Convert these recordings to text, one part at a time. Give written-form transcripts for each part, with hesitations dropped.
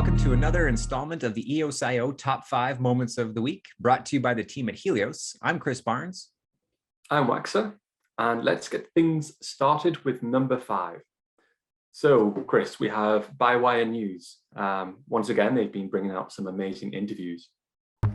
welcome to another installment of the EOSIO Top 5 Moments of the Week, brought to you by the team at Helios. I'm Chris Barnes. I'm Waxer, and let's get things started with number 5. So, Chris, we have Bywire News. Once again, they've been bringing out some amazing interviews.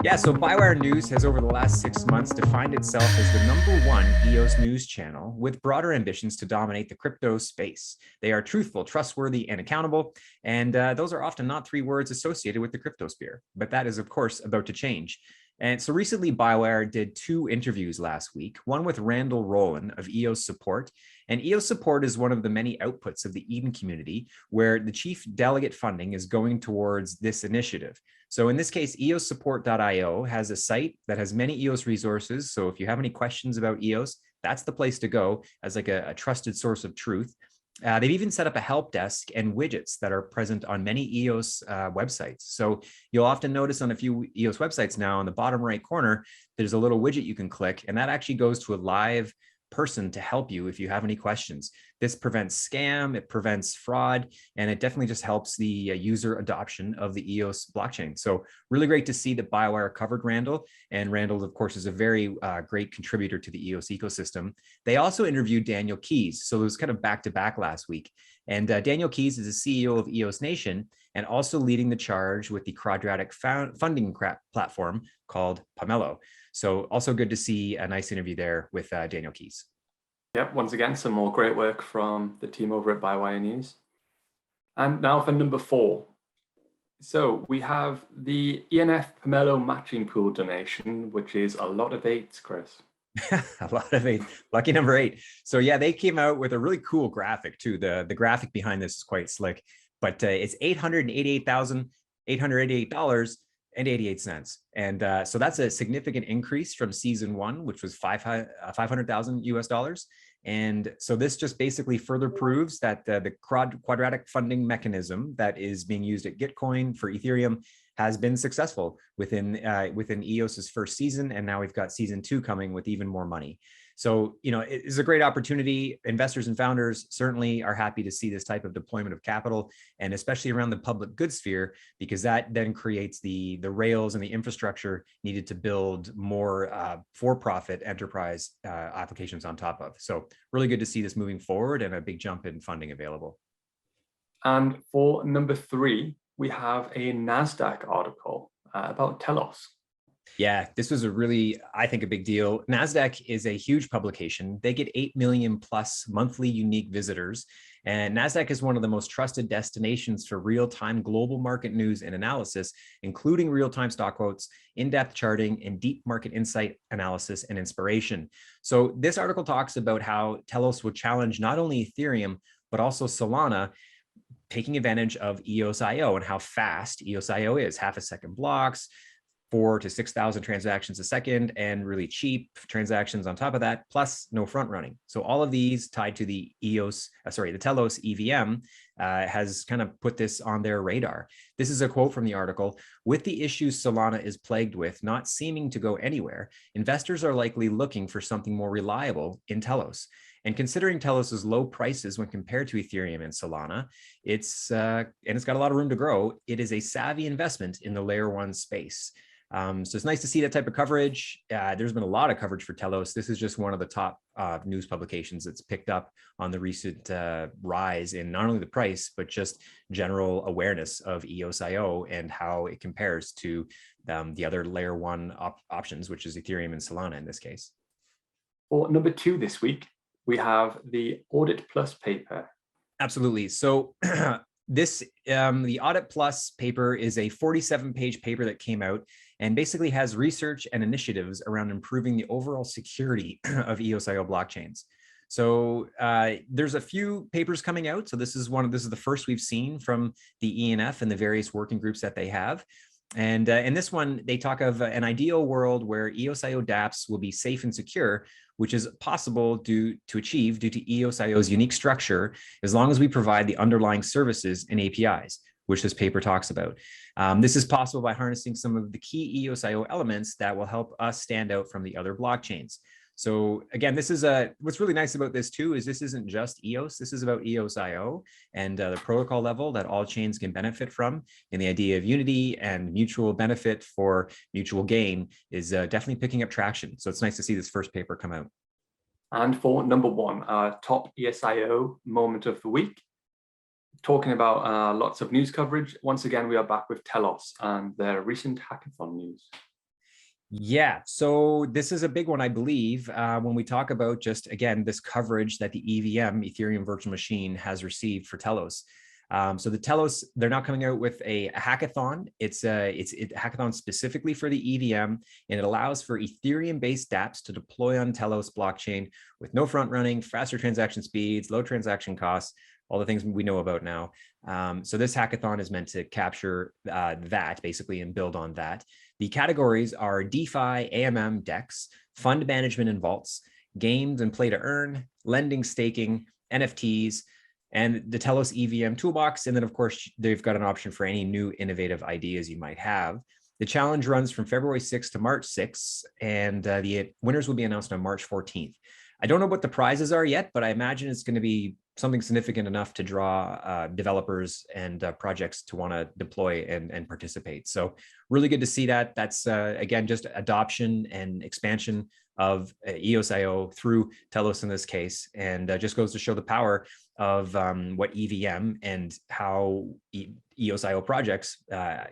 Yeah, so Bywire News has over the last 6 months defined itself as the #1 EOS news channel with broader ambitions to dominate the crypto space. They are truthful, trustworthy, and accountable, and those are often not 3 words associated with the crypto sphere, but that is, of course, about to change. And so recently, Bywire did 2 interviews last week, one with Randall Rowland of EOS Support. And EOS Support is one of the many outputs of the Eden community where the chief delegate funding is going towards this initiative. So in this case, eosupport.io has a site that has many EOS resources. So if you have any questions about EOS, that's the place to go as like a trusted source of truth. They've even set up a help desk and widgets that are present on many EOS websites. So you'll often notice on a few EOS websites now in the bottom right corner, there's a little widget you can click, and that actually goes to a live person to help you if you have any questions. This prevents scam, it prevents fraud, and it definitely just helps the user adoption of the EOS blockchain. So really great to see that Bywire covered Randall, and Randall, of course, is a very great contributor to the EOS ecosystem. They also interviewed Daniel Keys, so it was kind of back-to-back last week. And Daniel Keys is the CEO of EOS Nation and also leading the charge with the quadratic funding platform called Pomelo. So also good to see a nice interview there with Daniel Keys. Yep, once again, some more great work from the team over at Bywire News. And now for number 4. So we have the ENF Pomelo matching pool donation, which is a lot of 8s, Chris. A lot of 8, lucky number 8. So yeah, they came out with a really cool graphic too. The graphic behind this is quite slick, but it's $888,888.88. And so that's a significant increase from season 1, which was $500,000 US. And so this just basically further proves that the quadratic funding mechanism that is being used at Gitcoin for Ethereum has been successful within EOS's first season, and now we've got season 2 coming with even more money. So, you know, it is a great opportunity. Investors and founders certainly are happy to see this type of deployment of capital, and especially around the public good sphere, because that then creates the rails and the infrastructure needed to build more for-profit enterprise applications on top of. So really good to see this moving forward and a big jump in funding available. And for number 3, we have a NASDAQ article about Telos. Yeah, this was a really, I think, a big deal. NASDAQ is a huge publication. They get 8 million plus monthly unique visitors. And NASDAQ is one of the most trusted destinations for real-time global market news and analysis, including real-time stock quotes, in-depth charting, and deep market insight analysis and inspiration. So this article talks about how Telos will challenge not only Ethereum, but also Solana, taking advantage of EOSIO and how fast EOSIO is, half a second blocks, 4,000 to 6,000 transactions a second, and really cheap transactions on top of that, plus no front running. So all of these tied to the the Telos EVM has kind of put this on their radar. This is a quote from the article. With the issues Solana is plagued with not seeming to go anywhere, investors are likely looking for something more reliable in Telos. And considering Telos's low prices when compared to Ethereum and Solana, it's got a lot of room to grow. It is a savvy investment in the layer 1 space. So it's nice to see that type of coverage. There's been a lot of coverage for Telos. This is just one of the top news publications that's picked up on the recent rise in not only the price, but just general awareness of EOSIO and how it compares to the other layer 1 options, which is Ethereum and Solana in this case. For number 2 this week, we have the Audit Plus paper. Absolutely. So the Audit Plus paper is a 47-page paper that came out and basically has research and initiatives around improving the overall security of EOSIO blockchains. So there's a few papers coming out. So this is the first we've seen from the ENF and the various working groups that they have. And in this one, they talk of an ideal world where EOSIO dApps will be safe and secure, which is possible to achieve due to EOSIO's unique structure, as long as we provide the underlying services and APIs, which this paper talks about. This is possible by harnessing some of the key EOSIO elements that will help us stand out from the other blockchains. So again, this is what's really nice about this too is this isn't just EOS. This is about EOSIO and the protocol level that all chains can benefit from. And the idea of unity and mutual benefit for mutual gain is definitely picking up traction. So it's nice to see this first paper come out. And for number one, our top EOSIO moment of the week, talking about lots of news coverage. Once again, we are back with Telos and their recent hackathon news. Yeah, so this is a big one, I believe, when we talk about just, again, this coverage that the EVM, Ethereum Virtual Machine, has received for Telos. So the Telos, they're now coming out with a hackathon. It's a hackathon specifically for the EVM, and it allows for Ethereum-based dApps to deploy on Telos blockchain with no front running, faster transaction speeds, low transaction costs, all the things we know about now. So this hackathon is meant to capture that basically and build on that. The categories are DeFi, AMM, DEX, fund management and vaults, games and play to earn, lending, staking, NFTs, and the Telos EVM toolbox. And then of course, they've got an option for any new innovative ideas you might have. The challenge runs from February 6th to March 6th, and the winners will be announced on March 14th. I don't know what the prizes are yet, but I imagine it's going to be something significant enough to draw developers and projects to want to deploy and participate. So really good to see that. That's, again, just adoption and expansion of EOSIO through Telos in this case, and just goes to show the power of what EVM and how EOSIO projects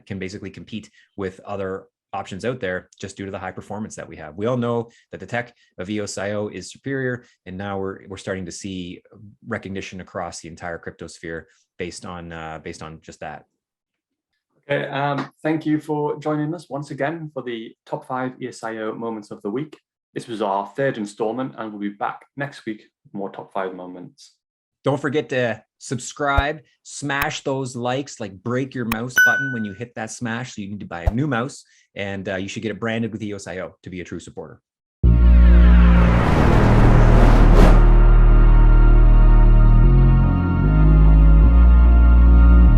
can basically compete with other options out there just due to the high performance that we have. We all know that the tech of EOSIO is superior, and now we're starting to see recognition across the entire crypto sphere based on just that. Okay, thank you for joining us once again for the top 5 EOSIO moments of the week. This was our 3rd installment, and we'll be back next week with more top 5 moments. Don't forget to subscribe, smash those likes, like break your mouse button when you hit that smash. So you need to buy a new mouse, and you should get it branded with EOSIO to be a true supporter.